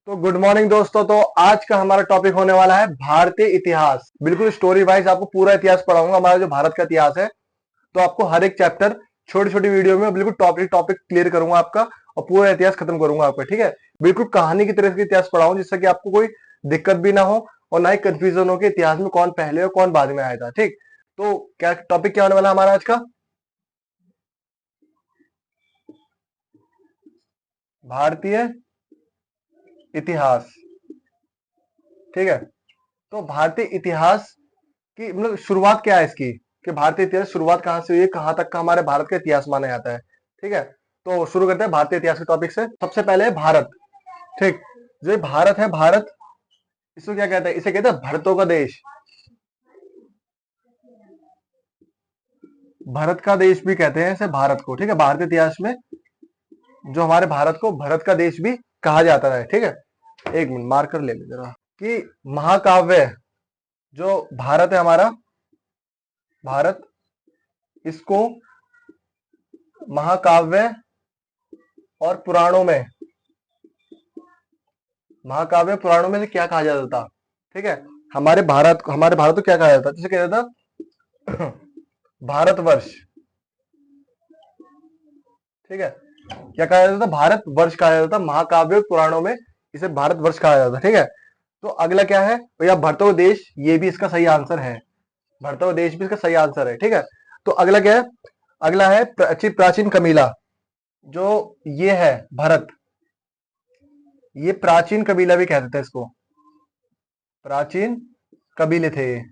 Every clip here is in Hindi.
तो गुड मॉर्निंग दोस्तों। तो आज का हमारा टॉपिक होने वाला है भारतीय इतिहास। बिल्कुल स्टोरी वाइज आपको पूरा इतिहास पढ़ाऊंगा, हमारा जो भारत का इतिहास है। तो आपको हर एक चैप्टर छोटी छोटी वीडियो में बिल्कुल टॉपिक टॉपिक क्लियर करूंगा आपका, और पूरा इतिहास खत्म करूंगा आपका। ठीक है, बिल्कुल कहानी की तरह से इतिहास पढ़ाऊं, जिससे कि आपको कोई दिक्कत भी ना हो और ना ही कंफ्यूजन हो कि इतिहास में कौन पहले और कौन बाद में आया था। ठीक, तो क्या टॉपिक क्या होने वाला है हमारा आज का? भारतीय इतिहास। ठीक है, तो भारतीय इतिहास कि मतलब शुरुआत क्या है इसकी, कि भारतीय इतिहास शुरुआत कहां से हुई है, कहां तक का हमारे भारत का इतिहास माना जाता है। ठीक है, तो शुरू करते हैं भारतीय इतिहास के टॉपिक से। सबसे पहले है भारत। ठीक, जो ये भारत है, भारत इसको क्या कहते हैं? इसे कहते हैं भरतों का देश। भारत का देश भी कहते हैं इसे, भारत को। ठीक है, भारतीय इतिहास में जो हमारे भारत को भरत का देश भी कहा जाता है। ठीक है, एक मिनट मार्कर ले लो जरा। कि महाकाव्य जो भारत है हमारा, भारत, इसको महाकाव्य और पुराणों में, महाकाव्य पुराणों में से क्या कहा जाता था? ठीक है, हमारे भारत को क्या कहा जाता था? जैसे कहता था भारतवर्ष। ठीक है, क्या कहा जाता था? भारत वर्ष कहा जाता था। महाकाव्य और पुराणों में इसे भारत वर्ष कहा जाता था। ठीक है, तो अगला क्या है भैया? भरतों देश, ये भी इसका सही आंसर है। भरतों देश भी इसका सही आंसर है। ठीक है, तो अगला क्या है? अगला है प्राचीन प्राचीन कबीला। जो ये है भरत, ये प्राचीन कबीला भी कहते थे इसको। प्राचीन कबीले थे ये।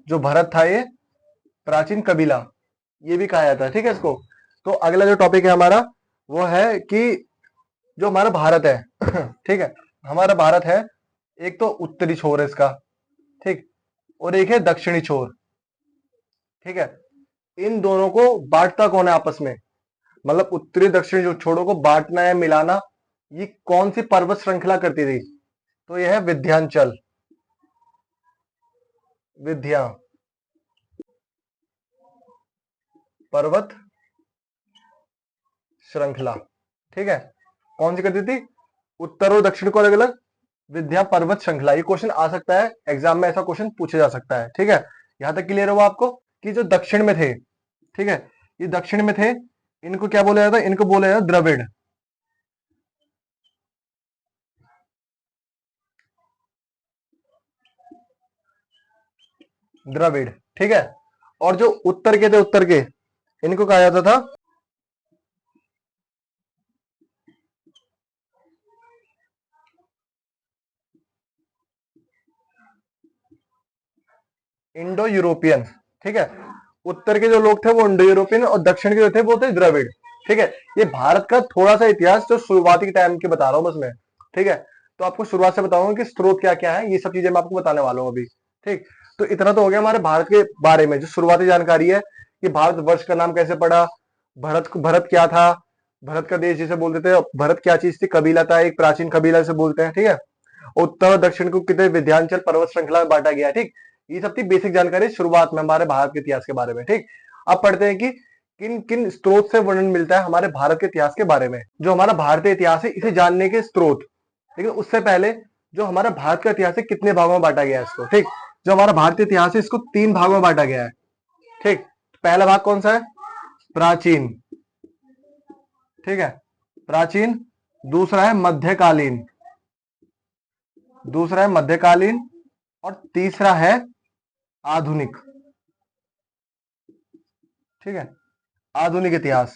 जो भरत था ये प्राचीन कबीला, ये भी कहा जाता है। ठीक है इसको। तो अगला जो टॉपिक है हमारा, वो है कि जो हमारा भारत है ठीक है, हमारा भारत है, एक तो उत्तरी छोर है इसका, ठीक, और एक है दक्षिणी छोर। ठीक है, इन दोनों को बांटता कौन है आपस में? मतलब उत्तरी दक्षिणी जो छोरों को बांटना या मिलाना, ये कौन सी पर्वत श्रृंखला करती थी? तो यह है विंध्याचल, विंध्या पर्वत श्रृंखला। ठीक है, कौन सी करती थी? उत्तर और दक्षिण को अलग अलग विंध्या पर्वत श्रृंखला। ये क्वेश्चन आ सकता है एग्जाम में, ऐसा क्वेश्चन पूछा जा सकता है। ठीक है, यहां तक क्लियर हुआ आपको कि जो दक्षिण में थे, ठीक है, ये दक्षिण में थे, इनको क्या बोला जाता है? इनको बोला जाता है द्रविड़। द्रविड़। ठीक है, और जो उत्तर के थे, उत्तर के, इनको कहा जाता था इंडो यूरोपियन। ठीक है, उत्तर के जो लोग थे वो इंडो यूरोपियन, और दक्षिण के जो थे वो थे द्रविड़। ठीक है, ये भारत का थोड़ा सा इतिहास जो शुरुआती के टाइम के बता रहा हूं बस मैं। ठीक है, तो आपको शुरुआत से बताऊंगा कि स्रोत क्या क्या है, ये सब चीजें मैं आपको बताने वाला हूँ अभी। ठीक, तो इतना तो हो गया हमारे भारत के बारे में जो शुरुआती जानकारी है, कि भारत वर्ष का नाम कैसे पड़ा, भरत क्या था, भरत का देश जिसे बोलते थे, भरत क्या चीज थी, कबीला था, एक प्राचीन कबीला से बोलते हैं। ठीक है, उत्तर और दक्षिण को कितने विंध्याचल पर्वत श्रृंखला में बांटा गया है। ठीक, ये सब थी बेसिक जानकारी शुरुआत में हमारे भारत के इतिहास के बारे में। ठीक, अब पढ़ते हैं कि किन किन स्रोत से वर्णन मिलता है हमारे भारत के इतिहास के बारे में। जो हमारा भारतीय इतिहास है इसे जानने के स्रोत, लेकिन उससे पहले जो हमारा भारत का इतिहास है कितने भागों में बांटा गया है इसको। ठीक, जो हमारा भारतीय इतिहास है इसको 3 भागों में बांटा गया है। ठीक, पहला भाग कौन सा है? प्राचीन। ठीक है, प्राचीन। दूसरा है मध्यकालीन, दूसरा है मध्यकालीन, और तीसरा है आधुनिक। ठीक है, आधुनिक इतिहास।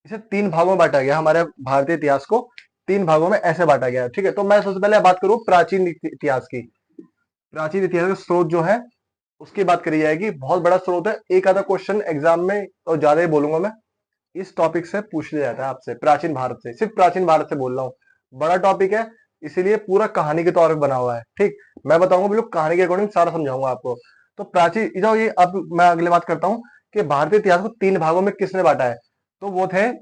इसे 3 भागों में बांटा गया, हमारे भारतीय इतिहास को 3 भागों में ऐसे बांटा गया है। ठीक है, तो मैं सबसे पहले बात करूं प्राचीन इतिहास की। प्राचीन इतिहास का स्रोत जो है उसकी बात करी जाएगी। बहुत बड़ा स्रोत है, एक आधा क्वेश्चन एग्जाम में और ज्यादा ही बोलूंगा मैं, इस टॉपिक से पूछ लिया जाता है आपसे। प्राचीन भारत से, सिर्फ प्राचीन भारत से बोल रहा हूँ, बड़ा टॉपिक है, इसीलिए पूरा कहानी के तौर पर बना हुआ है। ठीक, मैं बताऊंगा बिल्कुल कहानी के अकॉर्डिंग सारा समझाऊंगा आपको। तो प्राचीन इधर ये, अब मैं अगली बात करता हूँ कि भारतीय इतिहास को 3 भागों में किसने बांटा है। तो वो थे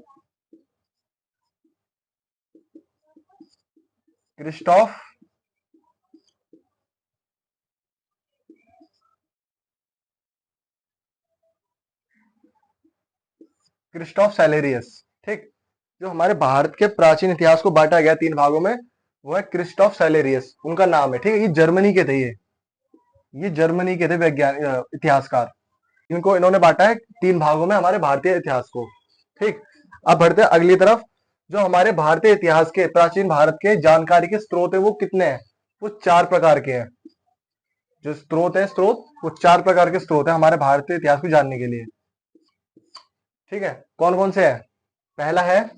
क्रिस्टॉफ क्रिस्टॉफ सैलेरियस। ठीक, जो हमारे भारत के प्राचीन इतिहास को बांटा गया 3 भागों में, वो है क्रिस्टोफ सैलेरियस, उनका नाम है। ठीक है, ये जर्मनी के थे, ये जर्मनी के थे वैज्ञानिक इतिहासकार। इनको इन्होंने बांटा है 3 भागों में हमारे भारतीय इतिहास को। ठीक, अब बढ़ते हैं अगली तरफ। जो हमारे भारतीय इतिहास के, प्राचीन भारत के जानकारी के स्रोत है वो कितने हैं? वो 4 प्रकार के हैं। जो स्रोत है, स्रोत वो 4 प्रकार के स्रोत है हमारे भारतीय इतिहास को जानने के लिए। ठीक है, कौन कौन से हैं? पहला है,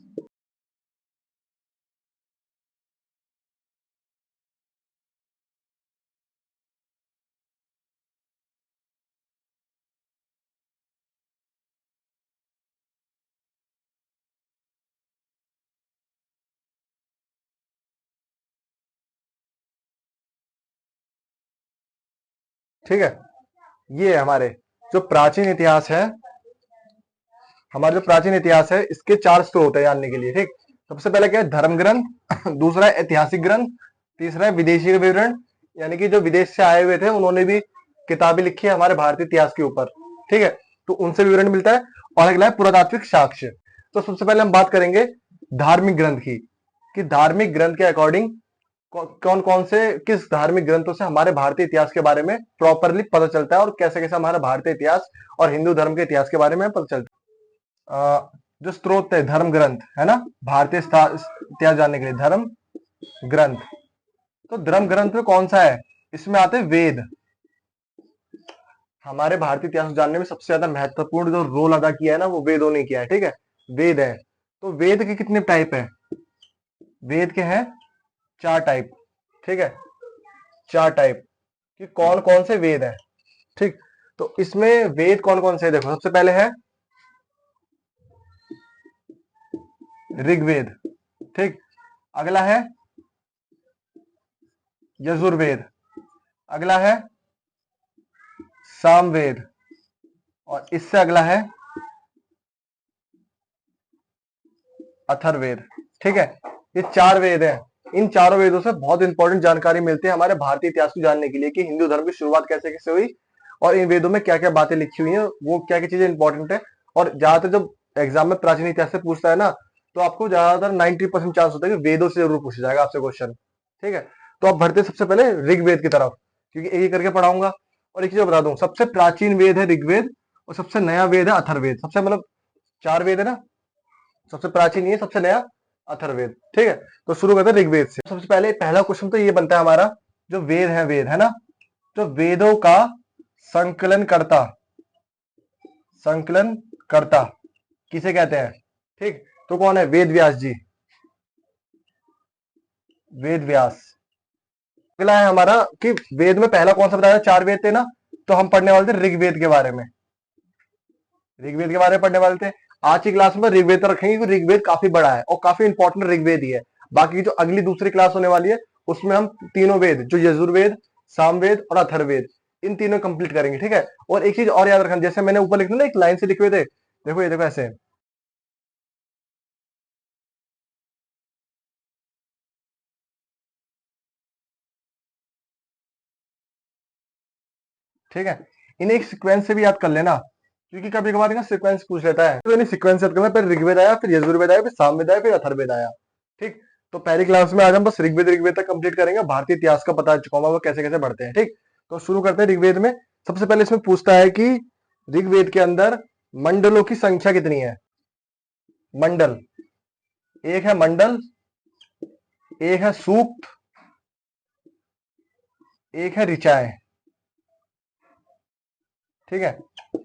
ठीक है, ये है हमारे जो प्राचीन इतिहास है। हमारा जो प्राचीन इतिहास है इसके 4 स्रोत है जानने के लिए। ठीक, सबसे पहले क्या है? धर्म ग्रंथ। दूसरा है ऐतिहासिक ग्रंथ। तीसरा है विदेशी विवरण, यानी कि जो विदेश से आए हुए थे उन्होंने भी किताबें लिखी है हमारे भारतीय इतिहास के ऊपर। ठीक है, तो उनसे विवरण मिलता है। और अगला है पुरातात्विक साक्ष्य। तो सबसे पहले हम बात करेंगे धार्मिक ग्रंथ की, कि धार्मिक ग्रंथ के अकॉर्डिंग कौन कौन से, किस धार्मिक ग्रंथों से हमारे भारतीय इतिहास के बारे में प्रॉपरली पता चलता है, और कैसे कैसे हमारा भारतीय इतिहास और हिंदू धर्म के इतिहास के बारे में पता चलता है। जो स्रोत है धर्म ग्रंथ है ना, भारतीय इतिहास जानने के लिए धर्म ग्रंथ। तो धर्म ग्रंथ में कौन सा है? इसमें आते हैं वेद। हमारे भारतीय इतिहास को जानने में सबसे ज्यादा महत्वपूर्ण जो रोल अदा किया है ना, वो वेदों ने किया है। ठीक है, वेद है। तो वेद के कितने टाइप है? वेद के हैं 4 टाइप। ठीक है, 4 टाइप, कि कौन कौन से वेद है। ठीक, तो इसमें वेद कौन कौन से है? देखो, सबसे पहले है ऋग्वेद। ठीक, अगला है यजुर्वेद, अगला है सामवेद, और इससे अगला है अथर्ववेद। ठीक है, ये 4 वेद हैं। इन चारों वेदों से बहुत इंपॉर्टेंट जानकारी मिलती है हमारे भारतीय इतिहास को जानने के लिए, कि हिंदू धर्म की शुरुआत कैसे कैसे हुई, और इन वेदों में क्या क्या बातें लिखी हुई हैं, वो क्या क्या चीजें इंपॉर्टेंट है। और ज्यादातर जब एग्जाम में प्राचीन इतिहास से पूछता है ना, तो आपको ज्यादातर 90% चांस होता है कि वेदों से जरूर पूछा जाएगा आपसे क्वेश्चन। ठीक है, तो आप बढ़ते सबसे पहले ऋग्वेद की तरफ, क्योंकि एक एक करके पढ़ाऊंगा। और एक चीज बता दूं, सबसे प्राचीन वेद है ऋग्वेद, और सबसे नया वेद है अथर्ववेद। सबसे मतलब 4 वेद है ना, सबसे प्राचीन ये, सबसे नया अथर्ववेद। ठीक है, तो शुरू करते हैं ऋग्वेद से। सबसे पहले पहला क्वेश्चन तो ये बनता है हमारा, जो वेद है ना, जो वेदों का संकलन करता, संकलन करता किसे कहते हैं? ठीक, तो कौन है? वेद व्यास जी, वेद व्यास। अगला है हमारा कि वेद में पहला कौन सा बताया? 4 वेद थे ना, तो हम पढ़ने वाले थे ऋग्वेद के बारे में। ऋग्वेद के बारे में पढ़ने वाले थे। आज की क्लास में ऋग्वेद तो रखेंगे, क्योंकि ऋग्वेद काफी बड़ा है और काफी इंपॉर्टेंट ऋग्वेद ही है। बाकी जो अगली दूसरी क्लास होने वाली है, उसमें हम तीनों वेद, जो यजुर्वेद, सामवेद और अथर्ववेद, इन तीनों कंप्लीट करेंगे। ठीक है, और एक चीज और याद रखना, जैसे मैंने ऊपर लिखा ना, एक लाइन से लिखे हुए थे, देखो ये देखो ऐसे। ठीक है, इन्हें एक सीक्वेंस से भी याद कर लेना, क्योंकि कभी कभार इनका सीक्वेंस पूछ लेता है। तो इन्हें सीक्वेंस याद करना, पहले ऋग्वेद आया, फिर यजुर्वेद आया, फिर सामवेद आया, फिर अथर्ववेद आया। ठीक, तो पहली क्लास में आज हम बस ऋग्वेद ऋग्वेद तक कंप्लीट करेंगे। भारतीय इतिहास का पता चुका वो कैसे कैसे बढ़ते हैं। ठीक, तो शुरू करते हैं ऋग्वेद में। सबसे पहले इसमें पूछता है कि ऋग्वेद के अंदर मंडलों की संख्या कितनी है? मंडल, एक है मंडल, एक है सूक्त, एक है ऋचाएं। ठीक है,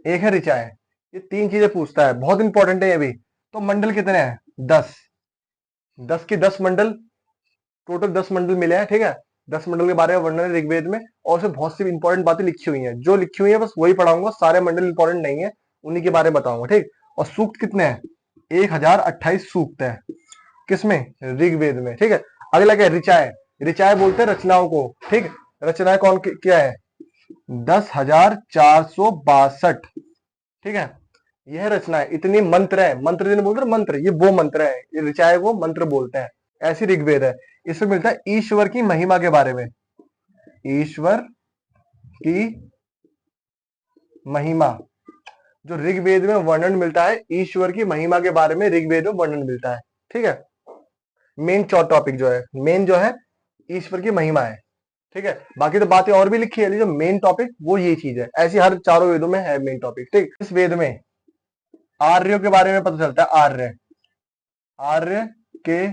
एक है ऋचाएं। ये 3 चीजें पूछता है, बहुत इंपॉर्टेंट है ये भी। तो मंडल कितने हैं? 10। 10 के 10 मंडल, टोटल 10 मंडल मिले हैं। ठीक है, 10 मंडल के बारे में वर्णन है ऋग्वेद में, और उसमें बहुत सी इंपॉर्टेंट बातें लिखी हुई हैं। जो लिखी हुई है बस वही पढ़ाऊंगा, सारे मंडल इंपॉर्टेंट नहीं है, उन्हीं के बारे में बताऊंगा। ठीक, और सूक्त कितने हैं? 1028 सूक्त है। किसमें? ऋग्वेद में। ठीक है, अगला क्या है? ऋचाएं। ऋचाएं बोलते हैं रचनाओं को। ठीक, रचनाएं कौन क्या है? 10,462। ठीक है, यह रचना है। इतनी मंत्र है, मंत्र जिन्हें बोलते हैं मंत्र, ये वो मंत्र है, ये ऋचाएं वो मंत्र बोलते हैं। ऐसी ऋग्वेद है। इसमें मिलता है ईश्वर की महिमा के बारे में, ईश्वर की महिमा। जो ऋग्वेद में वर्णन मिलता है ईश्वर की महिमा के बारे में, ऋग्वेद में वर्णन मिलता है। ठीक है। मेन टॉपिक जो है, मेन जो है ईश्वर की महिमा है, ठीक है। बाकी तो बातें और भी लिखी है, लेकिन जो मेन टॉपिक वो ये चीज है। ऐसी हर चारों वेदों में है मेन टॉपिक, ठीक। इस वेद में आर्यों के बारे में पता चलता है, आर्य, आर्य के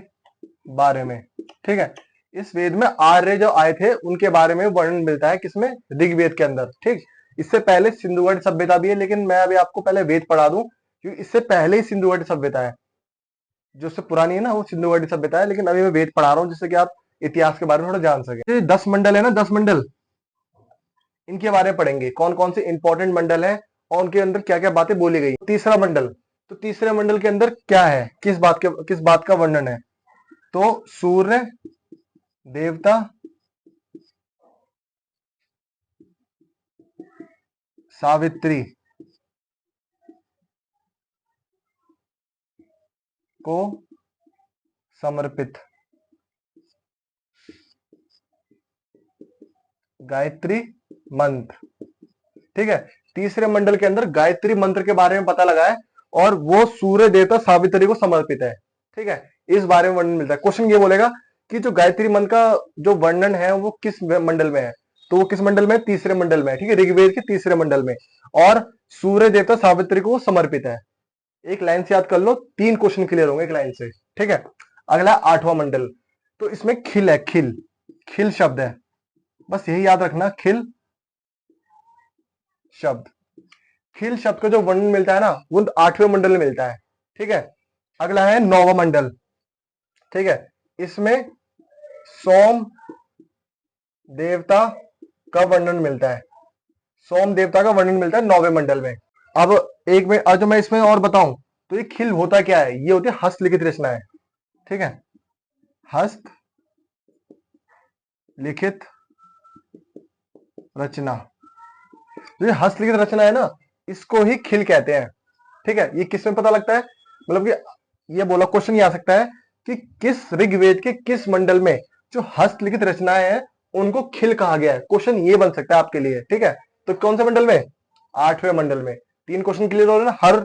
बारे में, ठीक है। इस वेद में आर्य जो आए थे उनके बारे में वर्णन मिलता है, किसमें? ऋग्वेद के अंदर, ठीक। इससे पहले सिंधु घाटी सभ्यता भी है, लेकिन मैं अभी आपको पहले वेद पढ़ा दूं, क्योंकि इससे पहले ही सिंधु घाटी सभ्यता है। जो उससे पुरानी है ना, वो सिंधु घाटी सभ्यता है, लेकिन अभी मैं वेद पढ़ा रहा हूँ जिससे कि आप इतिहास के बारे में थोड़ा जान सके। ये 10 मंडल है ना, 10 मंडल, इनके बारे में पढ़ेंगे, कौन कौन से इंपॉर्टेंट मंडल है और उनके अंदर क्या क्या बातें बोली गई। तीसरा मंडल, तो तीसरे मंडल के अंदर क्या है, किस बात का वर्णन है? तो सूर्य देवता, सावित्री को समर्पित गायत्री मंत्र, ठीक है। तीसरे मंडल के अंदर गायत्री मंत्र के बारे में पता लगा है, और वो सूर्य देवता सावित्री को समर्पित है, ठीक है। इस बारे में वर्णन मिलता है। क्वेश्चन ये बोलेगा कि जो गायत्री मंत्र का जो वर्णन है वो किस मंडल में है? तो वो किस मंडल में? तीसरे मंडल में, ठीक है, ऋग्वेद के तीसरे मंडल में। और सूर्य देवता सावित्री को समर्पित है। एक लाइन से याद कर लो, 3 क्वेश्चन क्लियर होंगे एक लाइन से, ठीक है। अगला 8वां मंडल, तो इसमें खिल है, खिल, खिल शब्द है, बस यही याद रखना, खिल शब्द। खिल शब्द का जो वर्णन मिलता है ना, वो 8वें मंडल में मिलता है, ठीक है। अगला है 9वां मंडल, ठीक है। इसमें सोम देवता का वर्णन मिलता है, सोम देवता का वर्णन मिलता है 9वें मंडल में। अब एक में आज मैं इसमें और बताऊं, तो ये खिल होता क्या है? ये होती है हस्तलिखित रचनाएं, ठीक है, हस्त लिखित रचना। जो ये हस्तलिखित रचना है ना, इसको ही खिल कहते हैं, ठीक है। ये किस में पता लगता है? मतलब कि ये बोला, क्वेश्चन ये आ सकता है कि किस ऋग्वेद के किस मंडल में जो हस्तलिखित रचनाएं हैं उनको खिल कहा गया है। क्वेश्चन ये बन सकता है आपके लिए, ठीक है। तो कौन से मंडल में? 8वें मंडल में। 3 क्वेश्चन क्लियर हो रहे हैं ना,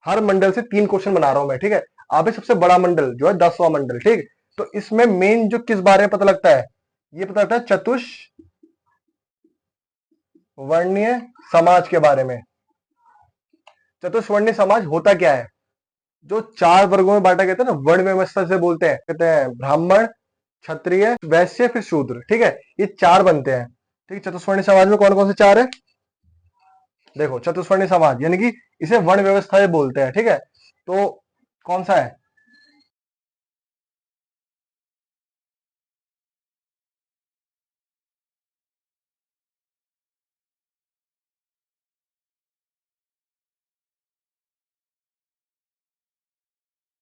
हर मंडल से 3 क्वेश्चन बना रहा हूं मैं, ठीक है। अभी सबसे बड़ा मंडल जो है 10वां मंडल, ठीक। तो इसमें मेन जो किस बारे में पता लगता है? ये पता लगता है चतुष्वर्णीय समाज के बारे में। चतुष्वर्णीय समाज होता क्या है? जो 4 वर्गों में बांटा गया था ना, वर्ण व्यवस्था से बोलते हैं, कहते हैं ब्राह्मण, क्षत्रिय, वैश्य, फिर शूद्र, ठीक है। ये 4 बनते हैं, ठीक। चतुष्वर्णीय समाज में कौन कौन से 4 है? देखो, चतुष्वर्णीय समाज यानी कि इसे वर्ण व्यवस्था से बोलते हैं, ठीक है। तो कौन सा है?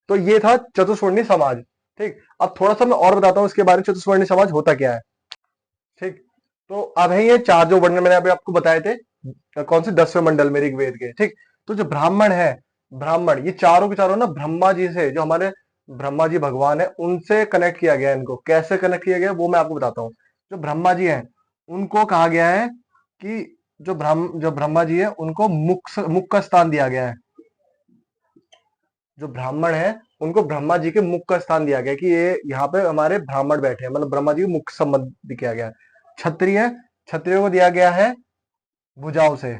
तो ये था चतुष्वर्णीय समाज, ठीक। अब थोड़ा सा मैं और बताता हूं इसके बारे में, चतुष्वर्णीय समाज होता क्या है, ठीक। तो अब है ये 4 जो वर्ण मैंने अभी आपको बताए थे, कौन से? 10वें मंडल में ऋग्वेद के, ठीक। तो जो ब्राह्मण है, ब्राह्मण, ये चारों के चारों ना ब्रह्मा जी से, जो हमारे ब्रह्मा जी भगवान है, उनसे कनेक्ट किया गया है। इनको कैसे कनेक्ट किया गया वो मैं आपको बताता हूँ। जो ब्रह्मा जी हैं उनको कहा गया है कि जो ब्रह्मा जी है उनको मुख का स्थान दिया गया है। जो ब्राह्मण है उनको ब्रह्मा जी के मुख का स्थान दिया गया कि ये यहाँ पे हमारे ब्राह्मण बैठे हैं, मतलब ब्रह्मा जी को मुख संबंध किया गया है। क्षत्रिय, क्षत्रियो को दिया गया है भुजाओं से,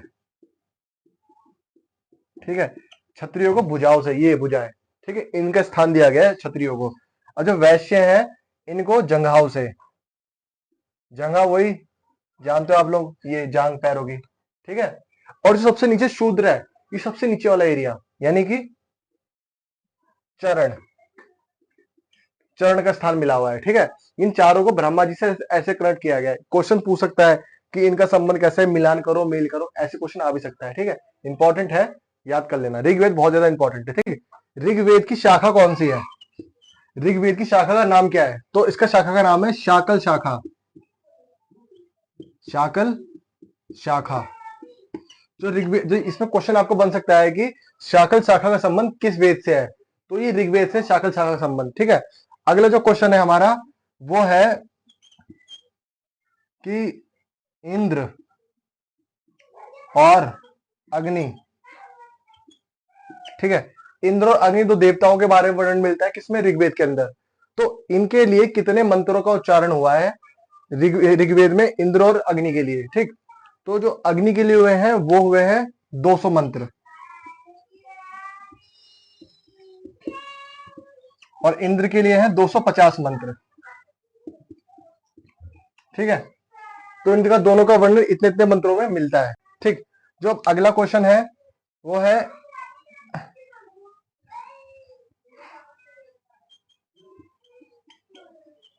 ठीक है। क्षत्रियो को भुजाओं से, ये भुजाएं, ठीक है, इनका स्थान दिया गया है क्षत्रियो को। और जो वैश्य है इनको जंघाओं से, जंघा वही जानते हो आप लोग, ये जांग पैरों की, ठीक है। और जो सबसे नीचे शूद्र है, ये सबसे नीचे वाला एरिया, यानी कि चरण, चरण का स्थान मिला हुआ है, ठीक है। इन चारों को ब्रह्मा जी से ऐसे कनेक्ट किया गया है। क्वेश्चन पूछ सकता है कि इनका संबंध कैसे है, मिलान करो, मेल करो, ऐसे क्वेश्चन आ भी सकता है, ठीक है। इंपॉर्टेंट है, याद कर लेना। ऋग्वेद बहुत ज्यादा इंपॉर्टेंट है, ठीक है। ऋग्वेद की शाखा कौन सी है? ऋग्वेद की शाखा का नाम क्या है? तो इसका शाखा का नाम है शाकल शाखा, शाकल शाखा। जो ऋग्वेद, जो इसमें क्वेश्चन आपको बन सकता है कि शाकल शाखा का संबंध किस वेद से है? तो ये ऋग्वेद से शाकल शाखा का संबंध, ठीक है। अगला जो क्वेश्चन है हमारा वो है कि इंद्र और अग्नि, ठीक है, इंद्र और अग्नि दो देवताओं के बारे में वर्णन मिलता है किसमें, ऋग्वेद के अंदर। तो इनके लिए कितने मंत्रों का उच्चारण हुआ है ऋग्वेद में इंद्र और अग्नि के लिए, ठीक। तो जो अग्नि के लिए हुए हैं वो हुए हैं 200 मंत्र, और इंद्र के लिए हैं 250 मंत्र, ठीक है। तो इनका दोनों का वर्णन इतने इतने मंत्रों में मिलता है, ठीक। जो अब अगला क्वेश्चन है वो है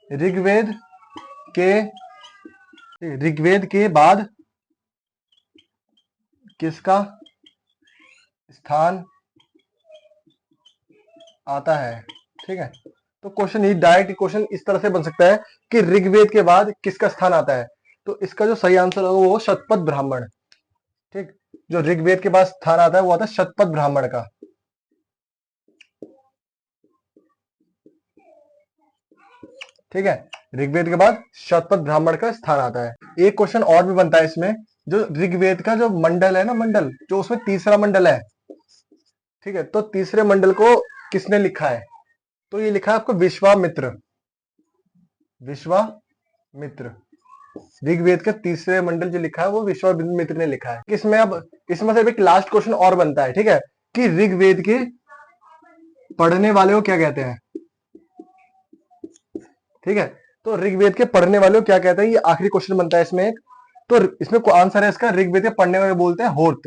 ऋग्वेद के बाद किसका स्थान आता है, ठीक है। तो क्वेश्चन, ये डायरेक्ट क्वेश्चन इस तरह से बन सकता है कि ऋग्वेद के बाद किसका स्थान आता है। तो इसका जो सही आंसर होगा वो शतपथ ब्राह्मण, ठीक। जो ऋग्वेद के बाद स्थान आता है वो आता है शतपथ ब्राह्मण का, ठीक है। ऋग्वेद के बाद शतपथ ब्राह्मण का स्थान आता है। एक क्वेश्चन और भी बनता है इसमें, जो ऋग्वेद का जो मंडल है ना, मंडल जो उसमें तीसरा मंडल है, ठीक है। तो तीसरे मंडल को किसने लिखा है, तो ये लिखा है आपको विश्वामित्र। विश्वामित्र ऋग्वेद का तीसरे मंडल जो लिखा है वो विश्वामित्र ने लिखा है। इसमें अब इसमें से एक लास्ट क्वेश्चन और बनता है, ठीक है, कि ऋग्वेद के पढ़ने वाले को क्या कहते हैं, ठीक है। तो ऋग्वेद के पढ़ने वाले को क्या कहते हैं, ये आखिरी क्वेश्चन बनता है इसमें एक। तो इसमें आंसर है इसका, ऋग्वेद के पढ़ने वाले बोलते हैं होत,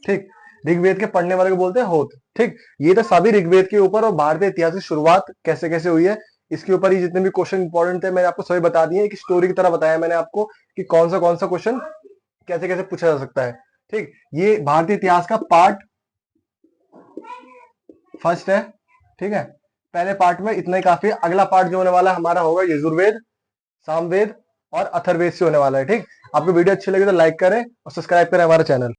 ठीक। ऋग्वेद के पढ़ने वाले को बोलते हैं होत, ठीक। ये तो सभी ऋग्वेद के ऊपर और भारतीय इतिहास की शुरुआत कैसे कैसे हुई है इसके ऊपर ही जितने भी क्वेश्चन इंपॉर्टेंट थे मैंने आपको सभी बता दिए। एक स्टोरी की तरह बताया मैंने आपको कि कौन सा क्वेश्चन कैसे कैसे पूछा जा सकता है, ठीक। ये भारतीय इतिहास का पार्ट फर्स्ट है, ठीक है। पहले पार्ट में इतना ही काफी है। अगला पार्ट जो होने वाला है हमारा होगा यजुर्वेद, सामवेद और अथर्ववेद से होने वाला है, ठीक। आपको वीडियो अच्छी लगी तो लाइक करें और सब्सक्राइब करें हमारा चैनल।